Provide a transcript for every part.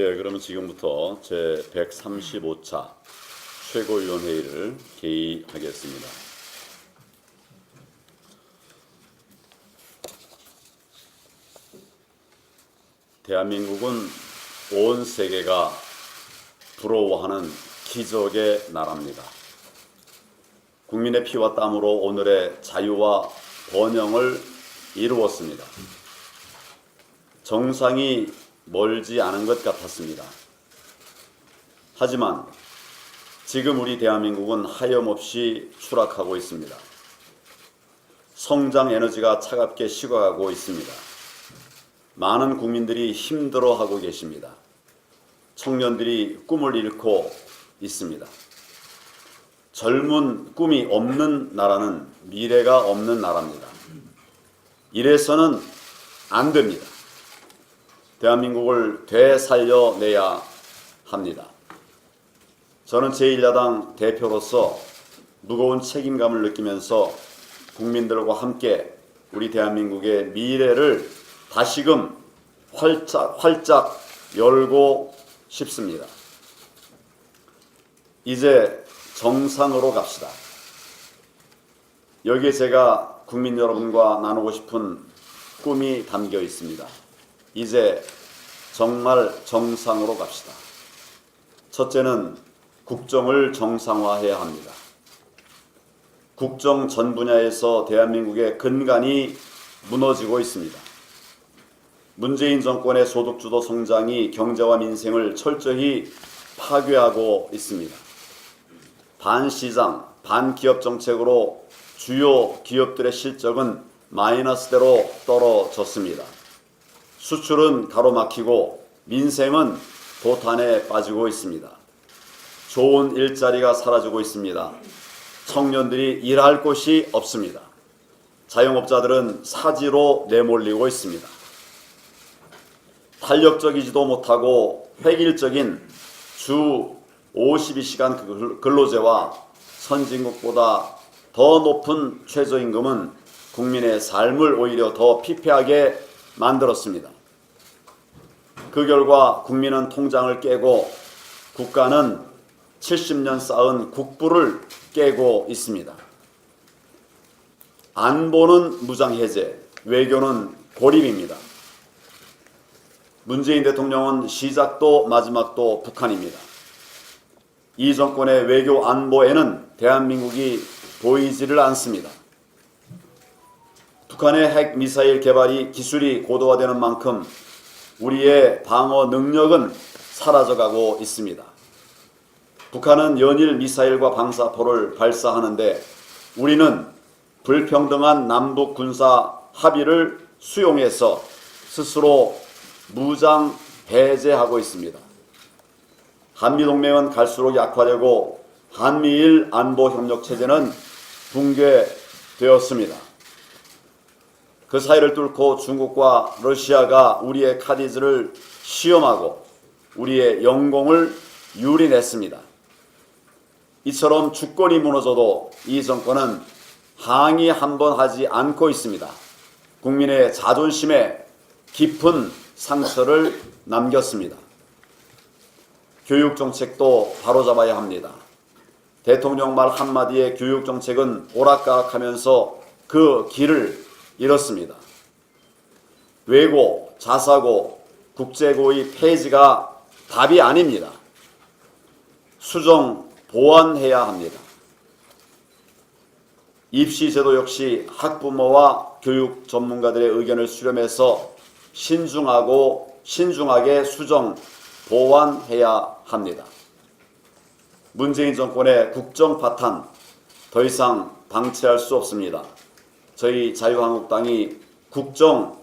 그러면 지금부터 제 135차 최고위원회의를 개의하겠습니다. 대한민국은 온 세계가 부러워하는 기적의 나라입니다. 국민의 피와 땀으로 오늘의 자유와 번영을 이루었습니다. 정상이 멀지 않은 것 같았습니다. 하지만 지금 우리 대한민국은 하염없이 추락하고 있습니다. 성장 에너지가 차갑게 식어가고 있습니다. 많은 국민들이 힘들어하고 계십니다. 청년들이 꿈을 잃고 있습니다. 젊은 꿈이 없는 나라는 미래가 없는 나라입니다. 이래서는 안 됩니다. 대한민국을 되살려내야 합니다. 저는 제1야당 대표로서 무거운 책임감을 느끼면서 국민들과 함께 우리 대한민국의 미래를 다시금 활짝 열고 싶습니다. 이제 정상으로 갑시다. 여기에 제가 국민 여러분과 나누고 싶은 꿈이 담겨 있습니다. 이제 정말 정상으로 갑시다. 첫째는 국정을 정상화해야 합니다. 국정 전 분야에서 대한민국의 근간이 무너지고 있습니다. 문재인 정권의 소득주도 성장이 경제와 민생을 철저히 파괴하고 있습니다. 반시장, 반기업 정책으로 주요 기업들의 실적은 마이너스대로 떨어졌습니다. 수출은 가로막히고 민생은 도탄에 빠지고 있습니다. 좋은 일자리가 사라지고 있습니다. 청년들이 일할 곳이 없습니다. 자영업자들은 사지로 내몰리고 있습니다. 탄력적이지도 못하고 획일적인 주 52시간 근로제와 선진국보다 더 높은 최저임금은 국민의 삶을 오히려 더 피폐하게 만들었습니다. 그 결과 국민은 통장을 깨고 국가는 70년 쌓은 국부를 깨고 있습니다. 안보는 무장해제, 외교는 고립입니다. 문재인 대통령은 시작도 마지막도 북한입니다. 이 정권의 외교 안보에는 대한민국이 보이지를 않습니다. 북한의 핵 미사일 개발이 기술이 고도화되는 만큼 우리의 방어 능력은 사라져가고 있습니다. 북한은 연일 미사일과 방사포를 발사하는데 우리는 불평등한 남북 군사 합의를 수용해서 스스로 무장 배제하고 있습니다. 한미동맹은 갈수록 약화되고 한미일 안보협력체제는 붕괴되었습니다. 그 사이를 뚫고 중국과 러시아가 우리의 카디즈를 시험하고 우리의 영공을 유린했습니다. 이처럼 주권이 무너져도 이 정권은 항의 한 번 하지 않고 있습니다. 국민의 자존심에 깊은 상처를 남겼습니다. 교육정책도 바로잡아야 합니다. 대통령 말 한마디에 교육정책은 오락가락하면서 그 길을 잃었습니다. 외고, 자사고, 국제고의 폐지가 답이 아닙니다. 수정, 보완해야 합니다. 입시제도 역시 학부모와 교육 전문가들의 의견을 수렴해서 신중하게 수정, 보완해야 합니다. 문재인 정권의 국정 파탄 더 이상 방치할 수 없습니다. 저희 자유한국당이 국정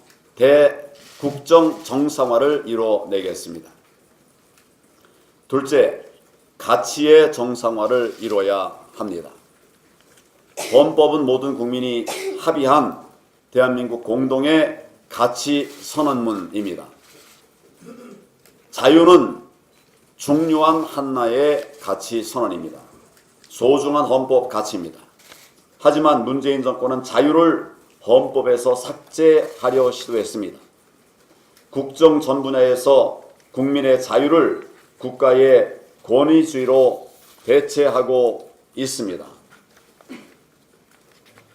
정상화를 이뤄내겠습니다. 둘째, 가치의 정상화를 이뤄야 합니다. 헌법은 모든 국민이 합의한 대한민국 공동의 가치 선언문입니다. 자유는 중요한 한나의 가치 선언입니다. 소중한 헌법 가치입니다. 하지만 문재인 정권은 자유를 헌법에서 삭제하려 시도했습니다. 국정 전 분야에서 국민의 자유를 국가의 권위주의로 대체하고 있습니다.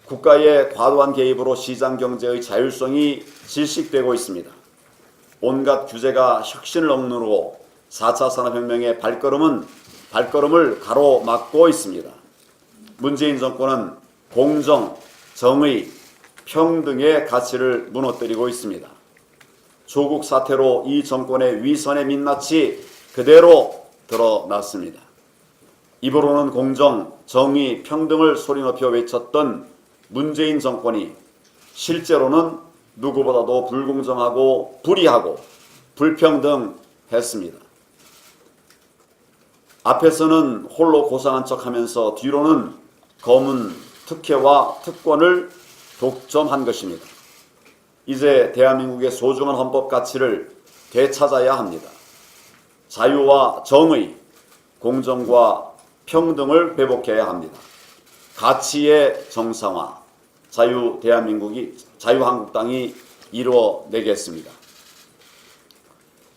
국가의 과도한 개입으로 시장 경제의 자율성이 질식되고 있습니다. 온갖 규제가 혁신을 억누르고 4차 산업혁명의 발걸음을 가로막고 있습니다. 문재인 정권은 공정, 정의, 평등의 가치를 무너뜨리고 있습니다. 조국 사태로 이 정권의 위선의 민낯이 그대로 드러났습니다. 입으로는 공정, 정의, 평등을 소리높여 외쳤던 문재인 정권이 실제로는 누구보다도 불공정하고 불의하고 불평등했습니다. 앞에서는 홀로 고상한 척하면서 뒤로는 검은 특혜와 특권을 독점한 것입니다. 이제 대한민국의 소중한 헌법 가치를 되찾아야 합니다. 자유와 정의, 공정과 평등을 회복해야 합니다. 가치의 정상화, 자유한국당이 이루어내겠습니다.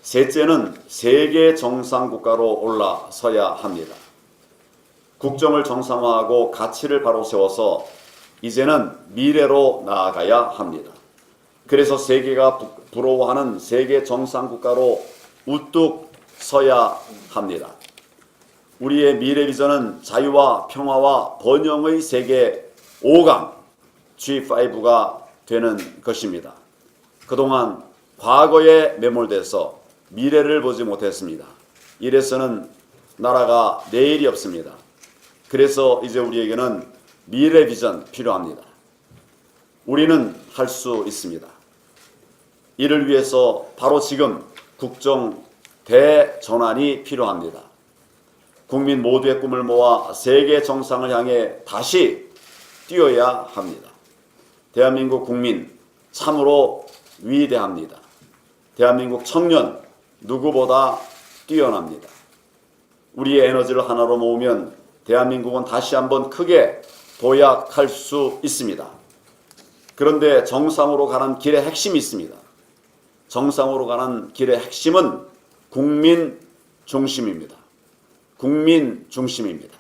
셋째는 세계 정상국가로 올라서야 합니다. 국정을 정상화하고 가치를 바로 세워서 이제는 미래로 나아가야 합니다. 그래서 세계가 부러워하는 세계 정상국가로 우뚝 서야 합니다. 우리의 미래 비전은 자유와 평화와 번영의 세계 5강 G5가 되는 것입니다. 그동안 과거에 매몰돼서 미래를 보지 못했습니다. 이래서는 나라가 내일이 없습니다. 그래서 이제 우리에게는 미래 비전 필요합니다. 우리는 할 수 있습니다. 이를 위해서 바로 지금 국정 대전환이 필요합니다. 국민 모두의 꿈을 모아 세계 정상을 향해 다시 뛰어야 합니다. 대한민국 국민 참으로 위대합니다. 대한민국 청년 누구보다 뛰어납니다. 우리의 에너지를 하나로 모으면 대한민국은 다시 한번 크게 도약할 수 있습니다. 그런데 정상으로 가는 길의 핵심이 있습니다. 정상으로 가는 길의 핵심은 국민 중심입니다. 국민 중심입니다.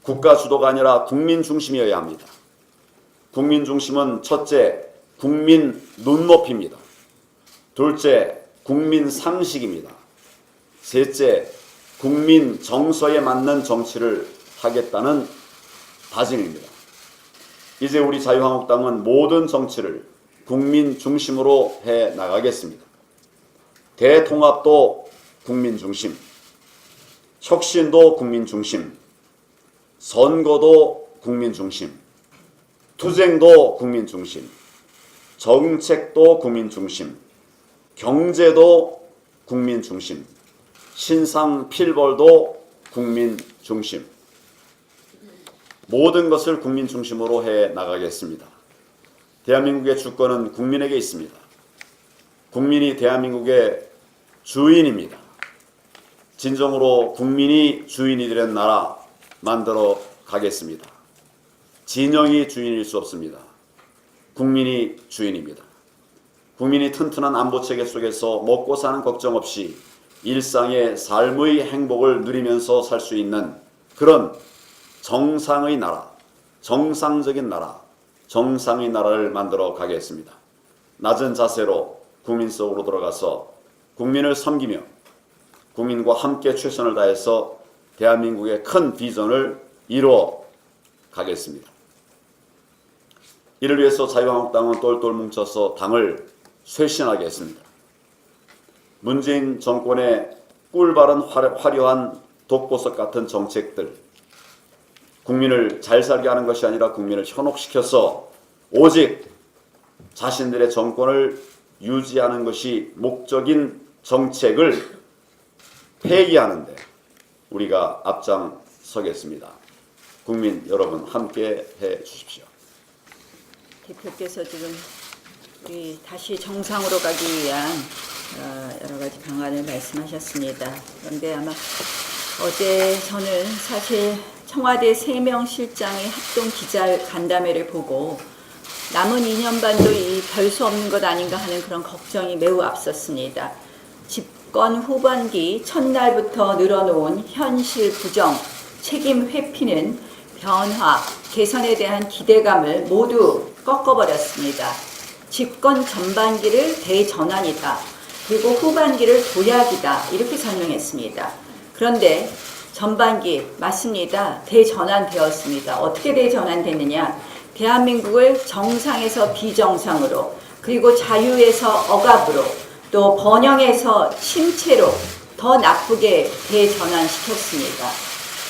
국가 주도가 아니라 국민 중심이어야 합니다. 국민 중심은 첫째, 국민 눈높이입니다. 둘째, 국민 상식입니다. 셋째, 국민 정서에 맞는 정치를 하겠다는 다짐입니다. 이제 우리 자유한국당은 모든 정치를 국민 중심으로 해 나가겠습니다. 대통합도 국민 중심, 혁신도 국민 중심, 선거도 국민 중심, 투쟁도 국민 중심, 정책도 국민 중심, 경제도 국민 중심, 신상 필벌도 국민 중심. 모든 것을 국민 중심으로 해 나가겠습니다. 대한민국의 주권은 국민에게 있습니다. 국민이 대한민국의 주인입니다. 진정으로 국민이 주인이 되는 나라 만들어 가겠습니다. 진영이 주인일 수 없습니다. 국민이 주인입니다. 국민이 튼튼한 안보체계 속에서 먹고 사는 걱정 없이 일상의 삶의 행복을 누리면서 살 수 있는 그런 정상의 나라, 정상적인 나라, 정상의 나라를 만들어 가겠습니다. 낮은 자세로 국민 속으로 들어가서 국민을 섬기며 국민과 함께 최선을 다해서 대한민국의 큰 비전을 이루어 가겠습니다. 이를 위해서 자유한국당은 똘똘 뭉쳐서 당을 쇄신하겠습니다. 문재인 정권의 꿀바른 화려한 독보석 같은 정책들, 국민을 잘 살게 하는 것이 아니라 국민을 현혹시켜서 오직 자신들의 정권을 유지하는 것이 목적인 정책을 폐기하는 데 우리가 앞장서겠습니다. 국민 여러분 함께 해 주십시오. 대표께서 지금 우리 다시 정상으로 가기 위한 여러 가지 방안을 말씀하셨습니다. 그런데 아마 어제 저는 사실 청와대 3명 실장의 합동 기자 간담회를 보고 남은 2년 반도 이 별 수 없는 것 아닌가 하는 그런 걱정이 매우 앞섰습니다. 집권 후반기 첫날부터 늘어놓은 현실 부정, 책임 회피는 변화, 개선에 대한 기대감을 모두 꺾어버렸습니다. 집권 전반기를 대전환이다. 그리고 후반기를 도약이다. 이렇게 설명했습니다. 그런데 전반기 맞습니다. 대전환되었습니다. 어떻게 대전환됐느냐? 대한민국을 정상에서 비정상으로, 그리고 자유에서 억압으로, 또 번영에서 침체로 더 나쁘게 대전환시켰습니다.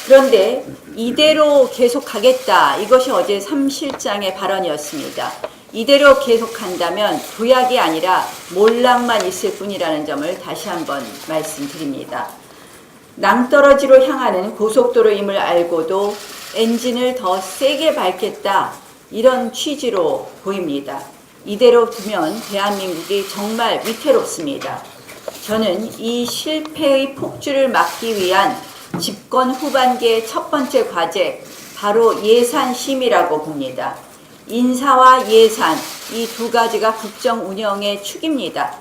그런데 이대로 계속하겠다. 이것이 어제 3실장의 발언이었습니다. 이대로 계속한다면 도약이 아니라 몰락만 있을 뿐이라는 점을 다시 한번 말씀드립니다. 낭떠러지로 향하는 고속도로임을 알고도 엔진을 더 세게 밟겠다. 이런 취지로 보입니다. 이대로 두면 대한민국이 정말 위태롭습니다. 저는 이 실패의 폭주를 막기 위한 집권 후반기의 첫 번째 과제, 바로 예산심의라고 봅니다. 인사와 예산, 이 두 가지가 국정 운영의 축입니다.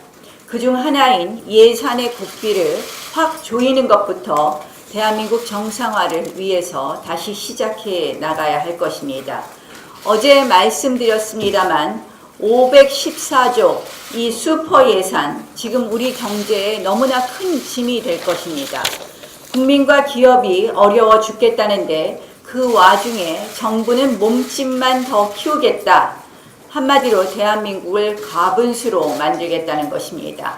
그중 하나인 예산의 국비를 확 조이는 것부터 대한민국 정상화를 위해서 다시 시작해 나가야 할 것입니다. 어제 말씀드렸습니다만 514조 이 슈퍼 예산, 지금 우리 경제에 너무나 큰 짐이 될 것입니다. 국민과 기업이 어려워 죽겠다는데 그 와중에 정부는 몸집만 더 키우겠다. 한마디로 대한민국을 가분수로 만들겠다는 것입니다.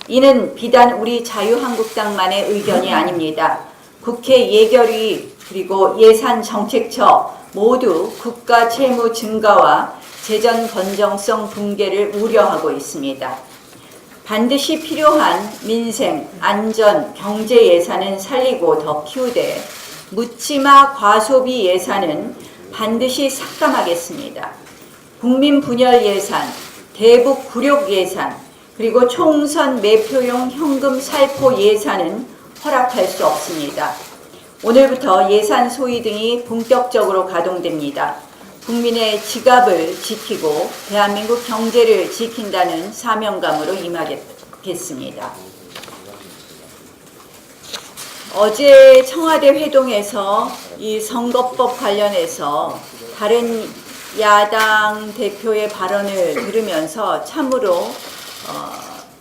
이는 비단 우리 자유한국당만의 의견이 아닙니다. 국회 예결위 그리고 예산정책처 모두 국가 채무 증가와 재정 건정성 붕괴를 우려하고 있습니다. 반드시 필요한 민생, 안전, 경제 예산은 살리고 더 키우되 묻지마 과소비 예산은 반드시 삭감하겠습니다. 국민 분열 예산, 대북 굴욕 예산, 그리고 총선 매표용 현금 살포 예산은 허락할 수 없습니다. 오늘부터 예산 소위 등이 본격적으로 가동됩니다. 국민의 지갑을 지키고 대한민국 경제를 지킨다는 사명감으로 임하겠습니다. 어제 청와대 회동에서 이 선거법 관련해서 다른 야당 대표의 발언을 들으면서 참으로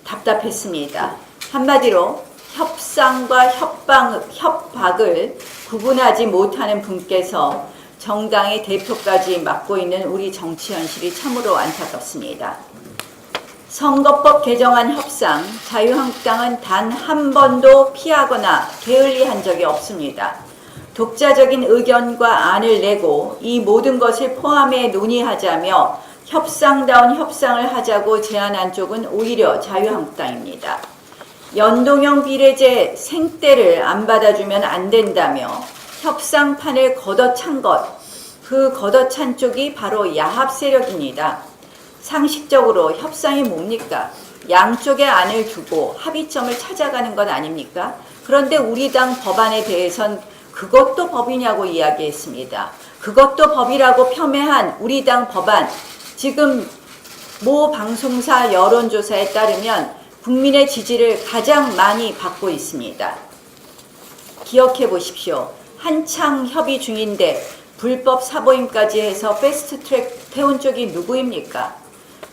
답답했습니다. 한마디로 협상과 협박을 구분하지 못하는 분께서 정당의 대표까지 맡고 있는 우리 정치 현실이 참으로 안타깝습니다. 선거법 개정안 협상, 자유한국당은 단 한 번도 피하거나 게을리한 적이 없습니다. 독자적인 의견과 안을 내고 이 모든 것을 포함해 논의하자며 협상다운 협상을 하자고 제안한 쪽은 오히려 자유한국당입니다. 연동형 비례제 생떼를 안 받아주면 안 된다며 협상판을 걷어찬 것, 그 걷어찬 쪽이 바로 야합 세력입니다. 상식적으로 협상이 뭡니까? 양쪽의 안을 두고 합의점을 찾아가는 것 아닙니까? 그런데 우리 당 법안에 대해선 그것도 법이냐고 이야기했습니다. 그것도 법이라고 폄훼한 우리 당 법안, 지금 모 방송사 여론조사에 따르면 국민의 지지를 가장 많이 받고 있습니다. 기억해 보십시오. 한창 협의 중인데 불법 사보임까지 해서 패스트트랙 태운 쪽이 누구입니까?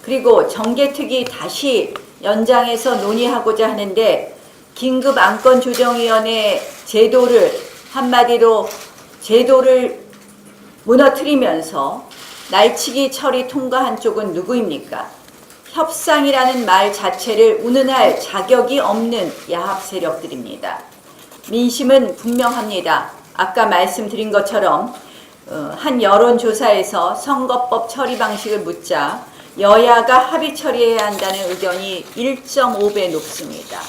그리고 정개특위 다시 연장해서 논의하고자 하는데 긴급 안건조정위원회 제도를 한마디로 제도를 무너뜨리면서 날치기 처리 통과한 쪽은 누구입니까? 협상이라는 말 자체를 운운할 자격이 없는 야합 세력들입니다. 민심은 분명합니다. 아까 말씀드린 것처럼 한 여론조사에서 선거법 처리 방식을 묻자 여야가 합의 처리해야 한다는 의견이 1.5배 높습니다.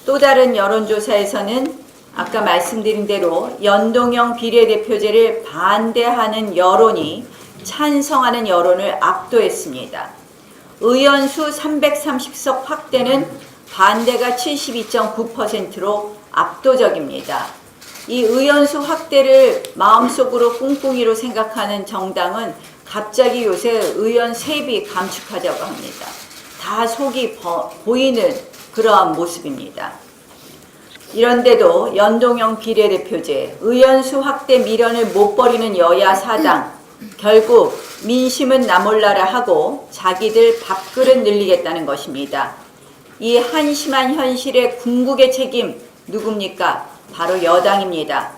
또 다른 여론조사에서는 아까 말씀드린 대로 연동형 비례대표제를 반대하는 여론이 찬성하는 여론을 압도했습니다. 의원수 330석 확대는 반대가 72.9%로 압도적입니다. 이 의원수 확대를 마음속으로 꿍꿍이로 생각하는 정당은 갑자기 요새 의원 세비 감축하자고 합니다. 다 속이 보이는 그러한 모습입니다. 이런데도 연동형 비례대표제, 의원수 확대 미련을 못 버리는 여야 사당, 결국 민심은 나몰라라 하고 자기들 밥그릇 늘리겠다는 것입니다. 이 한심한 현실의 궁극의 책임 누굽니까? 바로 여당입니다.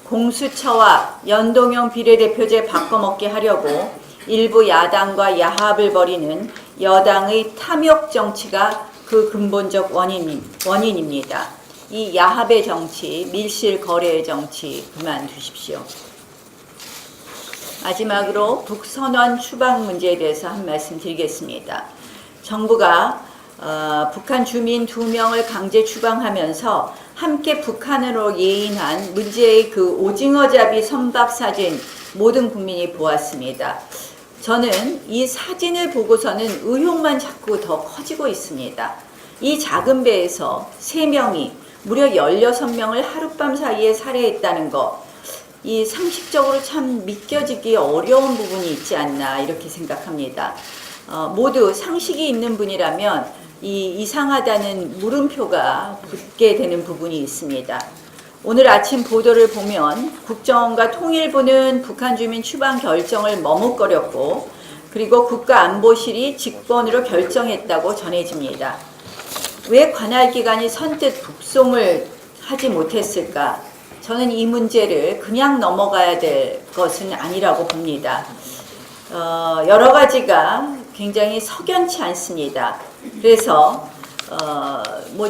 공수처와 연동형 비례대표제 바꿔먹게 하려고 일부 야당과 야합을 벌이는 여당의 탐욕 정치가 그 근본적 원인입니다. 이 야합의 정치, 밀실 거래의 정치 그만두십시오. 마지막으로 북선원 추방 문제에 대해서 한 말씀 드리겠습니다. 정부가 북한 주민 2명을 강제 추방하면서 함께 북한으로 예인한 문제의 그 오징어잡이 선박 사진 모든 국민이 보았습니다. 저는 이 사진을 보고서는 의혹만 자꾸 더 커지고 있습니다. 이 작은 배에서 3명이 무려 16명을 하룻밤 사이에 살해했다는 것, 이 상식적으로 참 믿겨지기 어려운 부분이 있지 않나 이렇게 생각합니다. 모두 상식이 있는 분이라면 이 이상하다는 물음표가 붙게 되는 부분이 있습니다. 오늘 아침 보도를 보면 국정원과 통일부는 북한 주민 추방 결정을 머뭇거렸고 그리고 국가안보실이 직권으로 결정했다고 전해집니다. 왜 관할 기관이 선뜻 북송을 하지 못했을까? 저는 이 문제를 그냥 넘어가야 될 것은 아니라고 봅니다. 여러 가지가 굉장히 석연치 않습니다. 그래서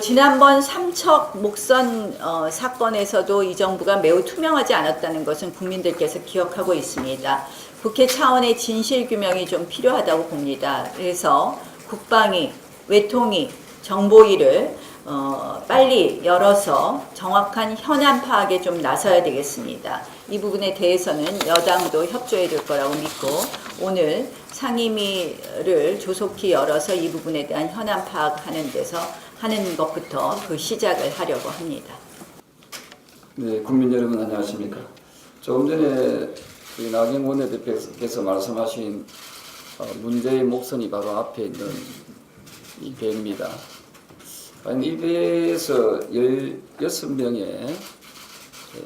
지난번 삼척 목선 사건에서도 이 정부가 매우 투명하지 않았다는 것은 국민들께서 기억하고 있습니다. 국회 차원의 진실규명이 좀 필요하다고 봅니다. 그래서 국방위, 외통위, 정보위를 빨리 열어서 정확한 현안 파악에 좀 나서야 되겠습니다. 이 부분에 대해서는 여당도 협조해 줄 거라고 믿고 오늘 상임위를 조속히 열어서 이 부분에 대한 현안 파악하는 데서 하는 것부터 그 시작을 하려고 합니다. 네, 국민 여러분 안녕하십니까? 조금 전에 나경원 원내대표께서 말씀하신 문제의 목선이 바로 앞에 있는 이 배입니다. 이 배에서 16명의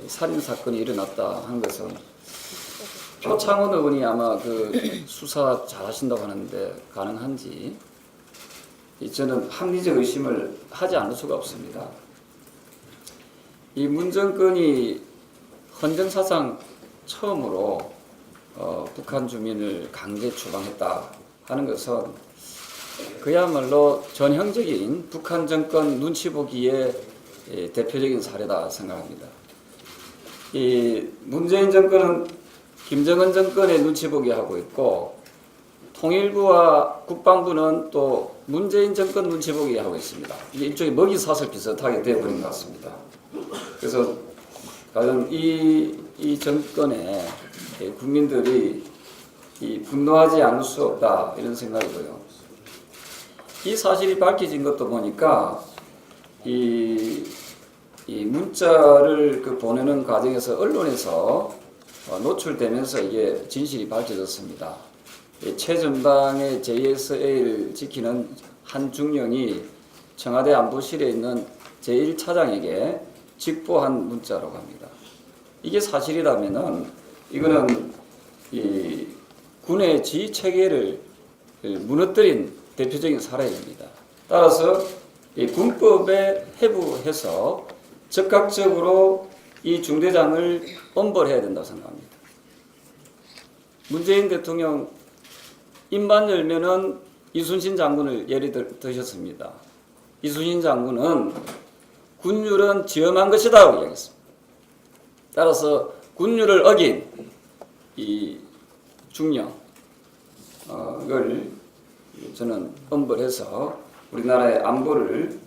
살인사건이 일어났다 하는 것은 표창원 의원이 아마 그 수사 잘하신다고 하는데 가능한지 저는 합리적 의심을 하지 않을 수가 없습니다. 이 문정권이 헌정사상 처음으로 북한 주민을 강제 추방했다 하는 것은 그야말로 전형적인 북한 정권 눈치 보기의 대표적인 사례다 생각합니다. 이 문재인 정권은 김정은 정권의 눈치 보기 하고 있고 통일부와 국방부는 또 문재인 정권 눈치 보기 하고 있습니다. 이게 일종의 먹이사슬 비슷하게 되어버린 것 같습니다. 그래서 과연 이 정권에 국민들이 분노하지 않을 수 없다 이런 생각이고요. 이 사실이 밝혀진 것도 보니까 이 문자를 보내는 과정에서 언론에서 노출되면서 이게 진실이 밝혀졌습니다. 최전방의 JSA를 지키는 한 중령이 청와대 안보실에 있는 제1차장에게 직보한 문자라고 합니다. 이게 사실이라면은 이거는 이 군의 지휘 체계를 무너뜨린 대표적인 사례입니다. 따라서 이 군법에 해부해서 적극적으로 이 중대장을 엄벌해야 된다고 생각합니다. 문재인 대통령 입만 열면은 이순신 장군을 예를 드셨습니다. 이순신 장군은 군율은 지엄한 것이다라고 이야기했습니다. 따라서 군율을 어긴 이 중령을 저는 엄벌해서 우리나라의 안보를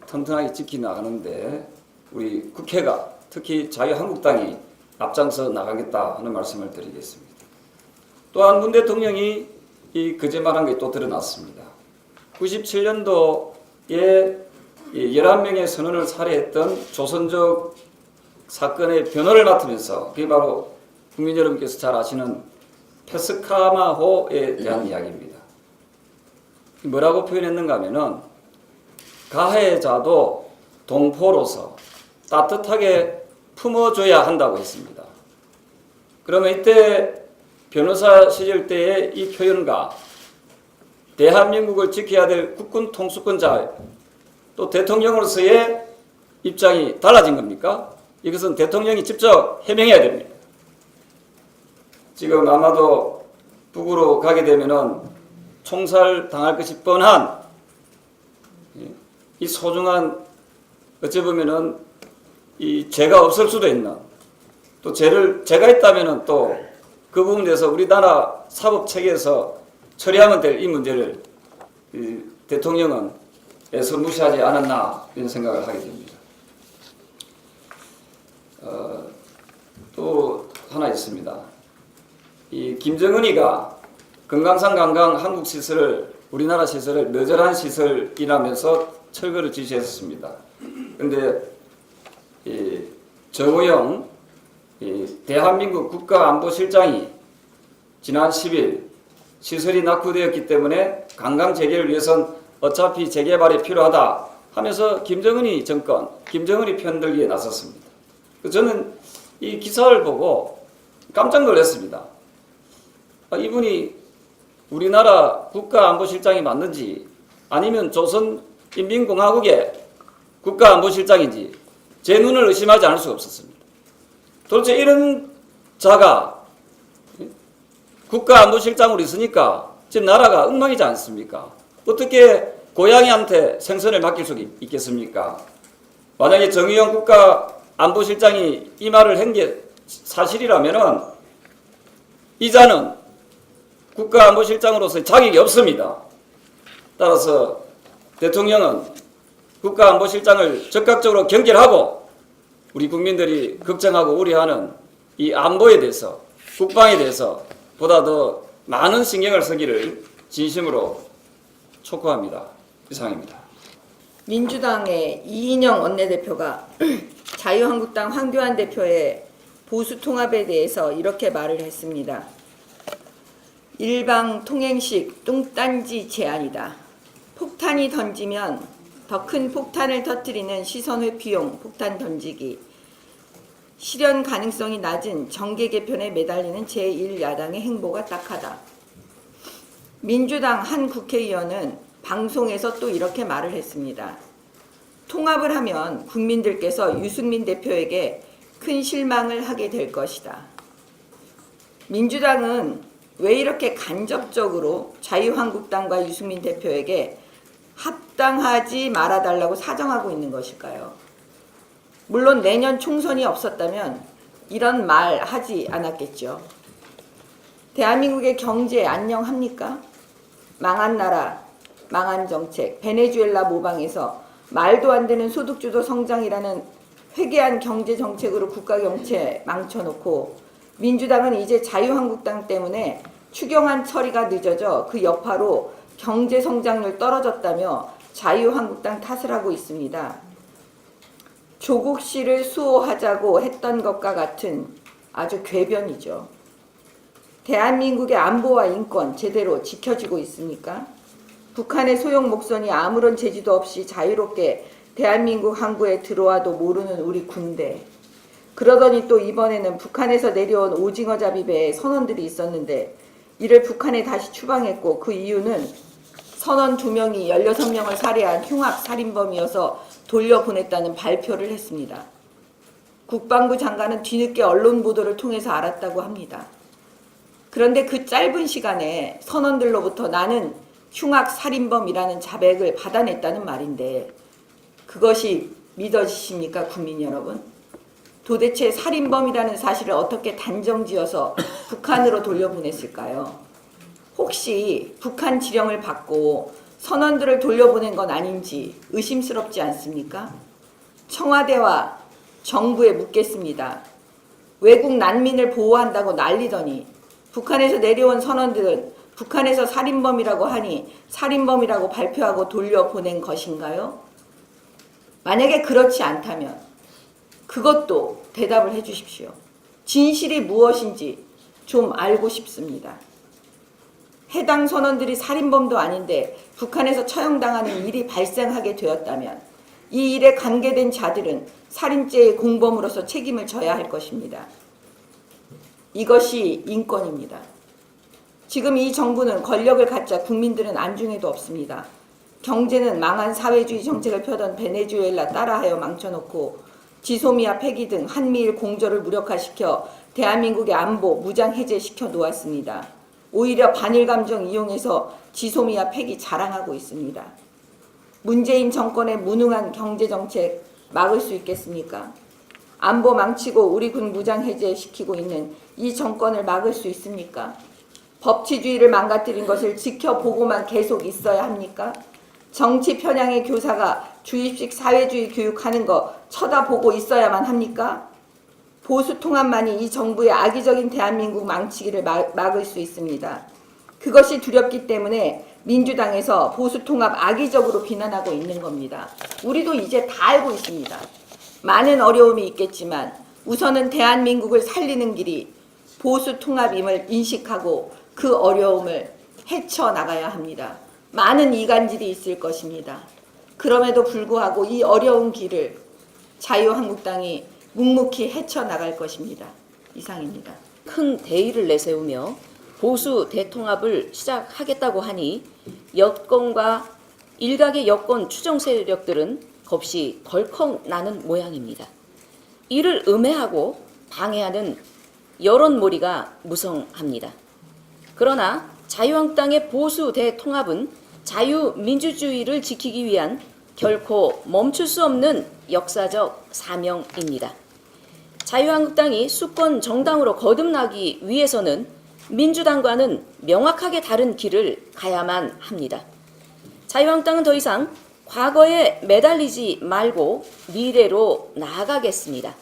튼튼하게 지켜나가는데 우리 국회가 특히 자유한국당이 앞장서 나가겠다 하는 말씀을 드리겠습니다. 또한 문 대통령이 이 거짓말한 게 또 드러났습니다. 97년도에 11명의 선원을 살해했던 조선족 사건의 변호를 맡으면서 그게 바로 국민 여러분께서 잘 아시는 페스카마호에 대한 이야기입니다. 뭐라고 표현했는가 하면은 가해자도 동포로서 따뜻하게 품어줘야 한다고 했습니다. 그러면 이때 변호사 시절 때의 이 표현과 대한민국을 지켜야 될 국군 통수권자 또 대통령으로서의 입장이 달라진 겁니까? 이것은 대통령이 직접 해명해야 됩니다. 지금 아마도 북으로 가게 되면은 총살 당할 것이 뻔한 이 소중한 어찌 보면은 이 죄가 없을 수도 있는 또 죄가 있다면은 또 그 부분에 대해서 우리나라 사법 체계에서 처리하면 될 이 문제를 대통령은 애써 무시하지 않았나 이런 생각을 하게 됩니다. 또 하나 있습니다. 이 김정은이가 금강산 관광 한국 시설을 우리나라 시설을 너절한 시설이라면서 철거를 지시했습니다. 그런데 정호영 대한민국 국가안보실장이 지난 10일 시설이 낙후되었기 때문에 관광 재개를 위해선 어차피 재개발이 필요하다 하면서 김정은이 정권, 김정은이 편들기에 나섰습니다. 저는 이 기사를 보고 깜짝 놀랐습니다. 이분이 우리나라 국가안보실장이 맞는지 아니면 조선인민공화국의 국가안보실장인지 제 눈을 의심하지 않을 수가 없었습니다. 도대체 이런 자가 국가안보실장으로 있으니까 지금 나라가 엉망이지 않습니까? 어떻게 고양이한테 생선을 맡길 수 있겠습니까? 만약에 정의용 국가안보실장이 이 말을 한 게 사실이라면은 이 자는 국가안보실장으로서의 자격이 없습니다. 따라서 대통령은 국가안보실장을 적극적으로 경질하고 우리 국민들이 걱정하고 우려하는 이 안보에 대해서 국방에 대해서 보다 더 많은 신경을 쓰기를 진심으로 촉구합니다. 이상입니다. 민주당의 이인영 원내대표가 자유한국당 황교안 대표의 보수 통합에 대해서 이렇게 말을 했습니다. 일방 통행식 뚱딴지 제안이다. 폭탄이 던지면 더 큰 폭탄을 터뜨리는 시선 회피용 폭탄 던지기. 실현 가능성이 낮은 정계 개편에 매달리는 제1야당의 행보가 딱하다. 민주당 한 국회의원은 방송에서 또 이렇게 말을 했습니다. 통합을 하면 국민들께서 유승민 대표에게 큰 실망을 하게 될 것이다. 민주당은 왜 이렇게 간접적으로 자유한국당과 유승민 대표에게 합당하지 말아달라고 사정하고 있는 것일까요? 물론 내년 총선이 없었다면 이런 말 하지 않았겠죠. 대한민국의 경제 안녕합니까? 망한 나라, 망한 정책, 베네수엘라 모방에서 말도 안 되는 소득주도 성장이라는 회개한 경제 정책으로 국가 경제 망쳐놓고 민주당은 이제 자유한국당 때문에 추경안 처리가 늦어져 그 여파로 경제 성장률 떨어졌다며 자유한국당 탓을 하고 있습니다. 조국 씨를 수호하자고 했던 것과 같은 아주 궤변이죠. 대한민국의 안보와 인권 제대로 지켜지고 있습니까? 북한의 소형 목선이 아무런 제지도 없이 자유롭게 대한민국 항구에 들어와도 모르는 우리 군대. 그러더니 또 이번에는 북한에서 내려온 오징어 잡이배에 선원들이 있었는데 이를 북한에 다시 추방했고 그 이유는 선원 2명이 16명을 살해한 흉악 살인범이어서 돌려보냈다는 발표를 했습니다. 국방부 장관은 뒤늦게 언론 보도를 통해서 알았다고 합니다. 그런데 그 짧은 시간에 선원들로부터 나는 흉악 살인범이라는 자백을 받아냈다는 말인데 그것이 믿어지십니까, 국민 여러분? 도대체 살인범이라는 사실을 어떻게 단정지어서 북한으로 돌려보냈을까요? 혹시 북한 지령을 받고 선원들을 돌려보낸 건 아닌지 의심스럽지 않습니까? 청와대와 정부에 묻겠습니다. 외국 난민을 보호한다고 난리더니 북한에서 내려온 선원들은 북한에서 살인범이라고 하니 살인범이라고 발표하고 돌려보낸 것인가요? 만약에 그렇지 않다면 그것도 대답을 해 주십시오. 진실이 무엇인지 좀 알고 싶습니다. 해당 선원들이 살인범도 아닌데 북한에서 처형당하는 일이 발생하게 되었다면 이 일에 관계된 자들은 살인죄의 공범으로서 책임을 져야 할 것입니다. 이것이 인권입니다. 지금 이 정부는 권력을 갖자 국민들은 안중에도 없습니다. 경제는 망한 사회주의 정책을 펴던 베네수엘라 따라하여 망쳐놓고 지소미아 폐기 등 한미일 공조를 무력화시켜 대한민국의 안보 무장 해제시켜 놓았습니다. 오히려 반일 감정 이용해서 지소미아 폐기 자랑하고 있습니다. 문재인 정권의 무능한 경제정책 막을 수 있겠습니까? 안보 망치고 우리 군 무장 해제시키고 있는 이 정권을 막을 수 있습니까? 법치주의를 망가뜨린 것을 지켜보고만 계속 있어야 합니까? 정치 편향의 교사가 주입식 사회주의 교육하는 거 쳐다보고 있어야만 합니까? 보수 통합만이 이 정부의 악의적인 대한민국 망치기를 막을 수 있습니다. 그것이 두렵기 때문에 민주당에서 보수 통합 악의적으로 비난하고 있는 겁니다. 우리도 이제 다 알고 있습니다. 많은 어려움이 있겠지만 우선은 대한민국을 살리는 길이 보수 통합임을 인식하고 그 어려움을 헤쳐나가야 합니다. 많은 이간질이 있을 것입니다. 그럼에도 불구하고 이 어려운 길을 자유한국당이 묵묵히 헤쳐나갈 것입니다. 이상입니다. 큰 대의를 내세우며 보수 대통합을 시작하겠다고 하니 여권과 일각의 여권 추종 세력들은 겁이 덜컥 나는 모양입니다. 이를 음해하고 방해하는 여론몰이가 무성합니다. 그러나 자유한국당의 보수 대통합은 자유민주주의를 지키기 위한 결코 멈출 수 없는 역사적 사명입니다. 자유한국당이 수권 정당으로 거듭나기 위해서는 민주당과는 명확하게 다른 길을 가야만 합니다. 자유한국당은 더 이상 과거에 매달리지 말고 미래로 나아가겠습니다.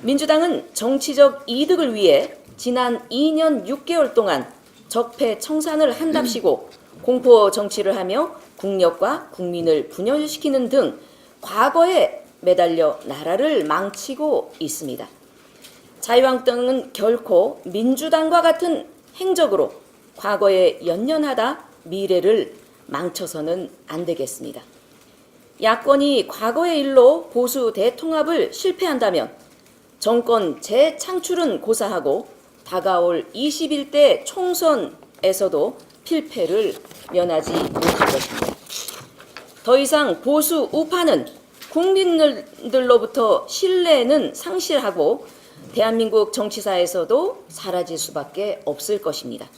민주당은 정치적 이득을 위해 지난 2년 6개월 동안 적폐 청산을 한답시고 공포 정치를 하며 국력과 국민을 분열시키는 등 과거에 매달려 나라를 망치고 있습니다. 자유한국당은 결코 민주당과 같은 행적으로 과거에 연연하다 미래를 망쳐서는 안 되겠습니다. 야권이 과거의 일로 보수 대통합을 실패한다면 정권 재창출은 고사하고 다가올 21대 총선에서도 필패를 면하지 못할 것입니다. 더 이상 보수 우파는 국민들로부터 신뢰는 상실하고 대한민국 정치사에서도 사라질 수밖에 없을 것입니다.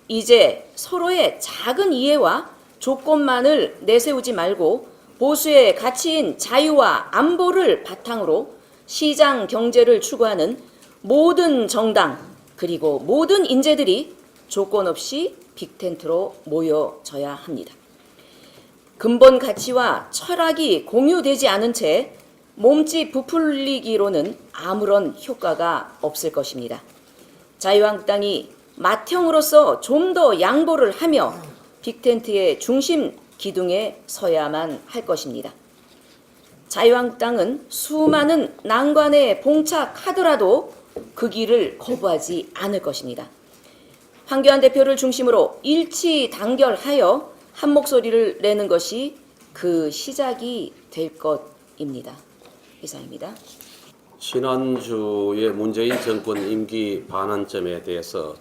이제 서로의 작은 이해와 조건만을 내세우지 말고 보수의 가치인 자유와 안보를 바탕으로 시장 경제를 추구하는 모든 정당 그리고 모든 인재들이 조건 없이 빅텐트로 모여져야 합니다. 근본 가치와 철학이 공유되지 않은 채 몸집 부풀리기로는 아무런 효과가 없을 것입니다. 자유한국당이 맏형으로서 좀 더 양보를 하며 빅텐트의 중심 기둥에 서야만 할 것입니다. 자유한국당은 수많은 난관에 봉착하더라도 그 길을 거부하지 않을 것입니다. 황교안 대표를 중심으로 일치 단결하여 한 목소리를 내는 것이 그 시작이 될 것입니다. 이상입니다. 지난주에 문재인 정권 임기 반환점에 대해서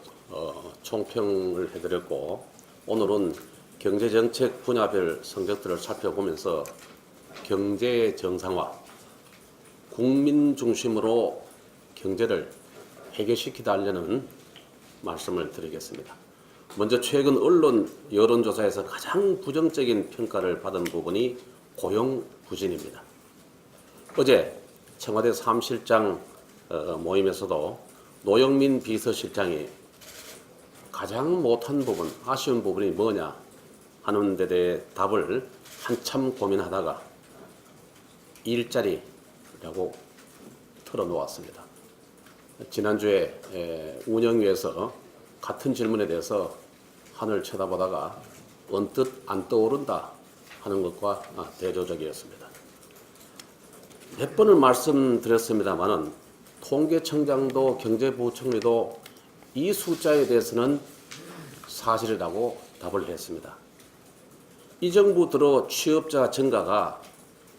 총평을 해드렸고 오늘은 경제정책 분야별 성적들을 살펴보면서 경제 정상화, 국민 중심으로 경제를 해결시키달라는 말씀을 드리겠습니다. 먼저 최근 언론 여론조사에서 가장 부정적인 평가를 받은 부분이 고용 부진입니다. 어제 청와대 사무실장 모임에서도 노영민 비서실장이 가장 못한 부분, 아쉬운 부분이 뭐냐 하는 데 대해 답을 한참 고민하다가 일자리라고 털어놓았습니다. 지난주에 운영위에서 같은 질문에 대해서 하늘 쳐다보다가 언뜻 안 떠오른다 하는 것과 대조적이었습니다. 몇 번을 말씀드렸습니다마는 통계청장도 경제부총리도 이 숫자에 대해서는 사실이라고 답을 했습니다. 이 정부 들어 취업자 증가가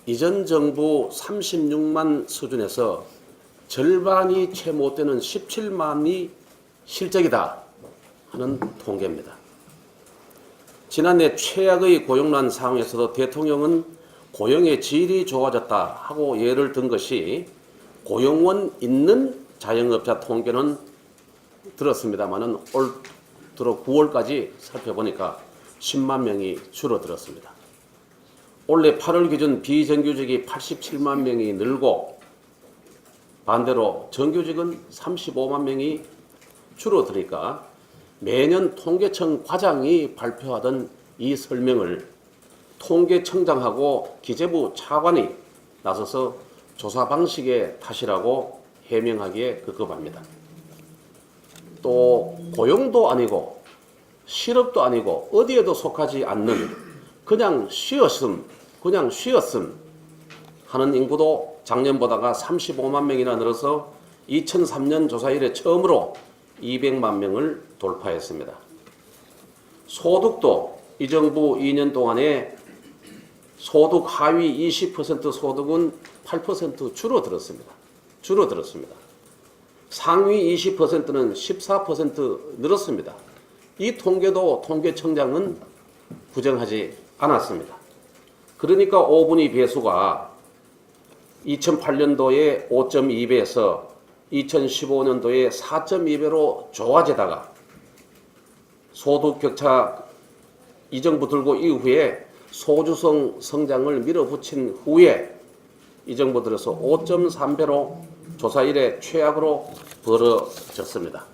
이전 정부 36만 수준에서 절반이 채 못 되는 17만이 실적이다 하는 통계입니다. 지난해 최악의 고용난 상황에서도 대통령은 고용의 질이 좋아졌다 하고 예를 든 것이 고용원 있는 자영업자 통계는 들었습니다만은 올 들어 9월까지 살펴보니까 10만 명이 줄어들었습니다. 올해 8월 기준 비정규직이 87만 명이 늘고 반대로 정규직은 35만 명이 줄어드니까 매년 통계청 과장이 발표하던 이 설명을 통계청장하고 기재부 차관이 나서서 조사 방식의 탓이라고 해명하기에 급급합니다. 또 고용도 아니고 실업도 아니고 어디에도 속하지 않는 그냥 쉬었음 하는 인구도 작년보다가 35만 명이나 늘어서 2003년 조사 이래 처음으로 200만 명을 돌파했습니다. 소득도 이 정부 2년 동안에 소득 하위 20% 소득은 8% 줄어들었습니다. 상위 20%는 14% 늘었습니다. 이 통계도 통계청장은 부정하지 않았습니다. 그러니까 5분위 배수가 2008년도에 5.2배에서 2015년도에 4.2배로 좋아지다가 소득 격차 이 정부 들고 이후에 소주성 성장을 밀어붙인 후에 이 정부 들어서 5.3배로 조사 이래 최악으로 벌어졌습니다.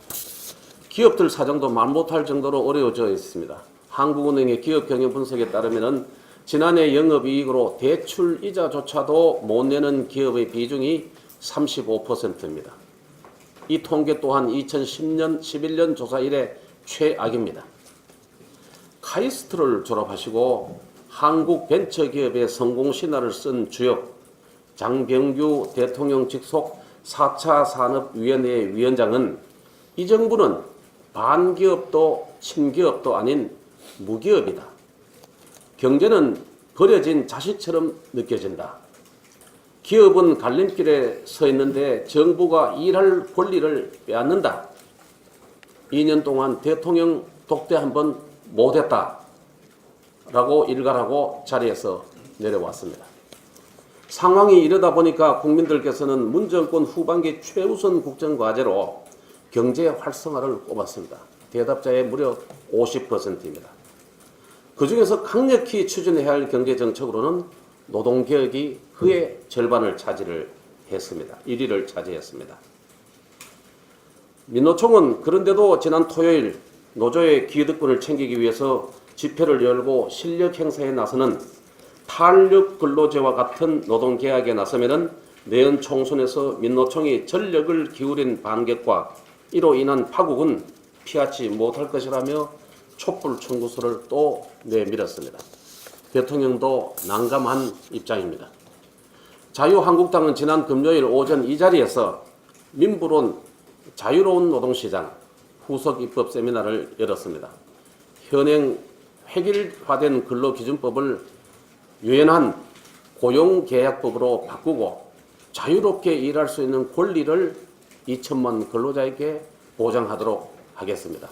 기업들 사정도 말 못할 정도로 어려워져 있습니다. 한국은행의 기업 경영 분석에 따르면 지난해 영업이익으로 대출 이자조차도 못 내는 기업의 비중이 35%입니다. 이 통계 또한 2010년, 11년 조사 이래 최악입니다. 카이스트를 졸업하시고 한국벤처기업의 성공신화를 쓴 주역 장병규 대통령 직속 4차 산업위원회 위원장은 이 정부는 반기업도 친기업도 아닌 무기업이다. 경제는 버려진 자식처럼 느껴진다. 기업은 갈림길에 서 있는데 정부가 일할 권리를 빼앗는다. 2년 동안 대통령 독대 한번 못했다. 라고 일갈하고 자리에서 내려왔습니다. 상황이 이러다 보니까 국민들께서는 문 정권 후반기 최우선 국정과제로 경제 활성화를 꼽았습니다. 대답자의 무려 50%입니다. 그중에서 강력히 추진해야 할 경제정책으로는 노동개혁이 그의 절반을 차지를 했습니다. 1위를 차지했습니다. 민노총은 그런데도 지난 토요일 노조의 기득권을 챙기기 위해서 집회를 열고 실력 행사에 나서는 탄력 근로제와 같은 노동계약에 나서면은 내년 총선에서 민노총이 전력을 기울인 반격과 이로 인한 파국은 피하지 못할 것이라며 촛불 청구서를 또 내밀었습니다. 대통령도 난감한 입장입니다. 자유한국당은 지난 금요일 오전 이 자리에서 민부론 자유로운 노동시장 후속 입법 세미나를 열었습니다. 현행 획일화된 근로기준법을 유연한 고용계약법으로 바꾸고 자유롭게 일할 수 있는 권리를 2천만 근로자에게 보장하도록 하겠습니다.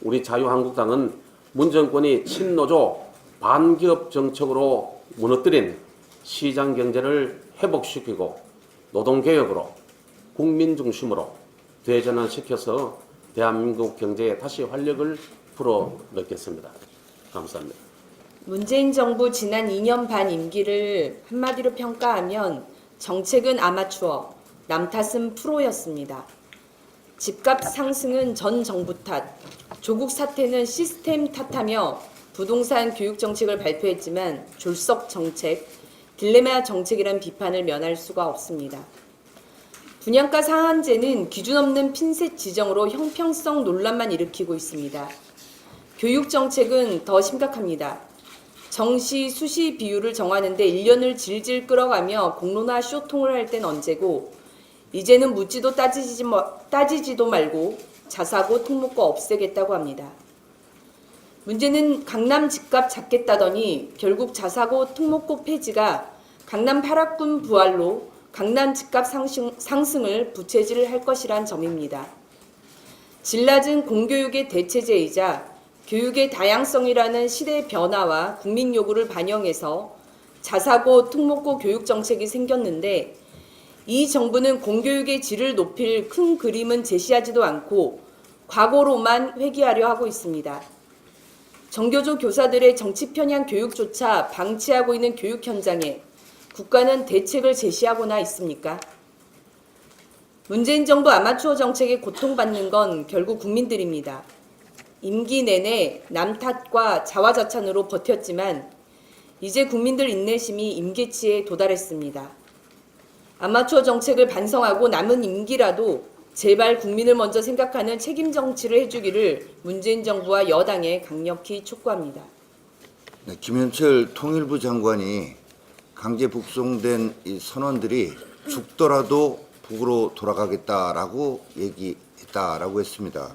우리 자유한국당은 문정권이 친노조 반기업 정책으로 무너뜨린 시장경제를 회복시키고 노동개혁으로 국민 중심으로 대전환시켜서 대한민국 경제에 다시 활력을 불어넣겠습니다. 감사합니다. 문재인 정부 지난 2년 반 임기를 한마디로 평가하면 정책은 아마추어, 남 탓은 프로였습니다. 집값 상승은 전 정부 탓, 조국 사태는 시스템 탓하며 부동산 교육 정책을 발표했지만 졸속 정책, 딜레마 정책이란 비판을 면할 수가 없습니다. 분양가 상한제는 기준 없는 핀셋 지정으로 형평성 논란만 일으키고 있습니다. 교육 정책은 더 심각합니다. 정시, 수시 비율을 정하는데 1년을 질질 끌어가며 공론화 쇼통을 할 땐 언제고 이제는 묻지도 따지지도 말고 자사고 특목고 없애겠다고 합니다. 문제는 강남 집값 잡겠다더니 결국 자사고 특목고 폐지가 강남 8학군 부활로 강남 집값 상승을 부채질을 할 것이란 점입니다. 질 낮은 공교육의 대체제이자 교육의 다양성이라는 시대의 변화와 국민 요구를 반영해서 자사고 특목고 교육 정책이 생겼는데 이 정부는 공교육의 질을 높일 큰 그림은 제시하지도 않고 과거로만 회귀하려 하고 있습니다. 정교조 교사들의 정치 편향 교육조차 방치하고 있는 교육 현장에 국가는 대책을 제시하거나 있습니까? 문재인 정부 아마추어 정책에 고통받는 건 결국 국민들입니다. 임기 내내 남 탓과 자화자찬으로 버텼지만 이제 국민들 인내심이 임계치에 도달했습니다. 아마추어 정책을 반성하고 남은 임기라도 제발 국민을 먼저 생각하는 책임 정치를 해주기를 문재인 정부와 여당에 강력히 촉구합니다. 네, 김현철 통일부 장관이 강제 북송된 이 선원들이 죽더라도 북으로 돌아가겠다라고 얘기했다라고 했습니다.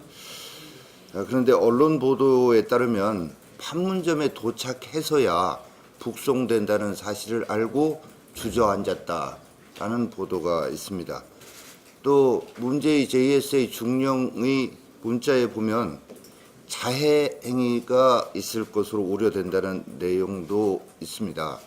그런데 언론 보도에 따르면 판문점에 도착해서야 북송된다는 사실을 알고 주저앉았다라는 보도가 있습니다. 또 문제의 JSA 중령의 문자에 보면 자해 행위가 있을 것으로 우려된다는 내용도 있습니다.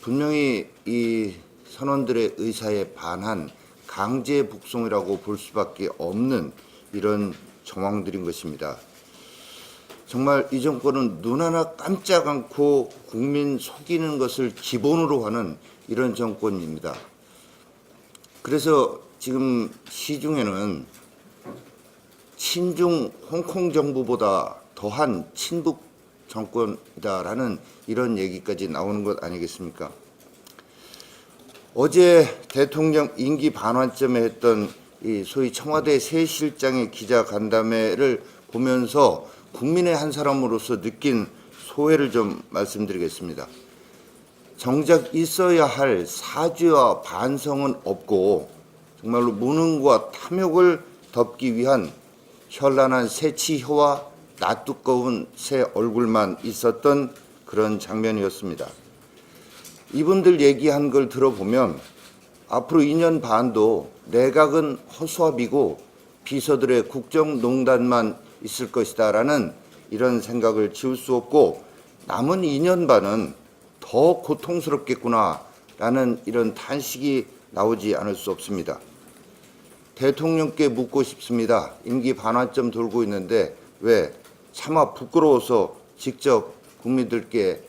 분명히 이 선원들의 의사에 반한 강제 북송이라고 볼 수밖에 없는 이런 정황들인 것입니다. 정말 이 정권은 눈 하나 깜짝 않고 국민 속이는 것을 기본으로 하는 이런 정권입니다. 그래서 지금 시중에는 친중 홍콩 정부보다 더한 친북 정권이다라는 이런 얘기까지 나오는 것 아니겠습니까? 어제 대통령 임기 반환점에 했던 이 소위 청와대 새 실장의 기자 간담회를 보면서 국민의 한 사람으로서 느낀 소회를 좀 말씀드리겠습니다. 정작 있어야 할 사죄와 반성은 없고 정말로 무능과 탐욕을 덮기 위한 현란한 새 치혀와 낯두꺼운 새 얼굴만 있었던 그런 장면이었습니다. 이분들 얘기한 걸 들어보면 앞으로 2년 반도 내각은 허수아비고 비서들의 국정농단만 있을 것이다라는 이런 생각을 지울 수 없고 남은 2년 반은 더 고통스럽겠구나라는 이런 탄식이 나오지 않을 수 없습니다. 대통령께 묻고 싶습니다. 임기 반환점 돌고 있는데 왜 차마 부끄러워서 직접 국민들께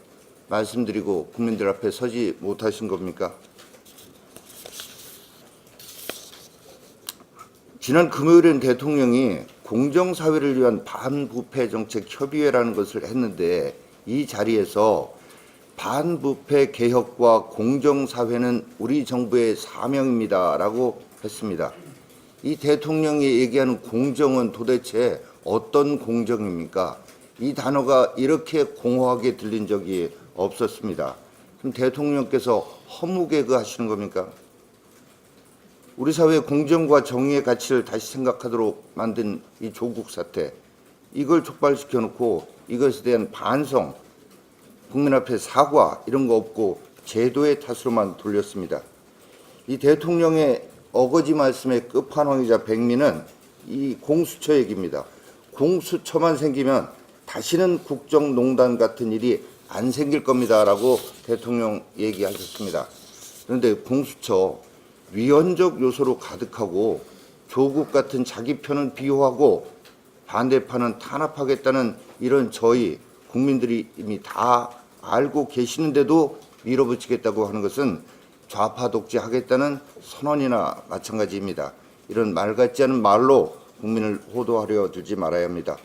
말씀드리고 국민들 앞에 서지 못하신 겁니까? 지난 금요일엔 대통령이 공정사회를 위한 반부패 정책 협의회라는 것을 했는데 이 자리에서 반부패 개혁과 공정사회는 우리 정부의 사명입니다라고 했습니다. 이 대통령이 얘기하는 공정은 도대체 어떤 공정입니까? 이 단어가 이렇게 공허하게 들린 적이 없었습니다. 그럼 대통령께서 허무개그 하시는 겁니까? 우리 사회의 공정과 정의의 가치를 다시 생각하도록 만든 이 조국 사태, 이걸 촉발시켜 놓고 이것에 대한 반성, 국민 앞에 사과 이런 거 없고 제도의 탓으로만 돌렸습니다. 이 대통령의 어거지 말씀의 끝판왕이자 백미는 이 공수처 얘기입니다. 공수처만 생기면 다시는 국정농단 같은 일이 안 생길 겁니다라고 대통령 얘기하셨습니다. 그런데 공수처 위헌적 요소로 가득하고 조국 같은 자기 편은 비호하고 반대편은 탄압하겠다는 이런 저희 국민들이 이미 다 알고 계시는데도 밀어붙이겠다고 하는 것은 좌파 독재하겠다는 선언이나 마찬가지입니다. 이런 말 같지 않은 말로 국민을 호도하려 두지 말아야 합니다.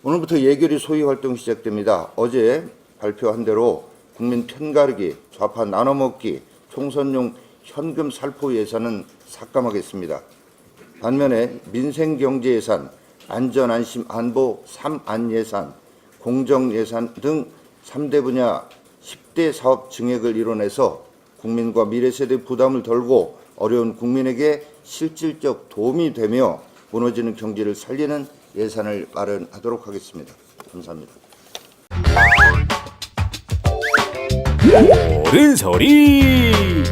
오늘부터 예결위 소위 활동 시작됩니다. 어제 발표한 대로 국민 편가르기, 좌파 나눠먹기, 총선용 현금 살포 예산은 삭감하겠습니다. 반면에 민생경제 예산, 안전, 안심, 안보, 3안 예산, 공정 예산 등 3대 분야 10대 사업 증액을 이뤄내서 국민과 미래세대 부담을 덜고 어려운 국민에게 실질적 도움이 되며 무너지는 경제를 살리는 예산을 마련하도록 하겠습니다. 감사합니다. 옳은 소리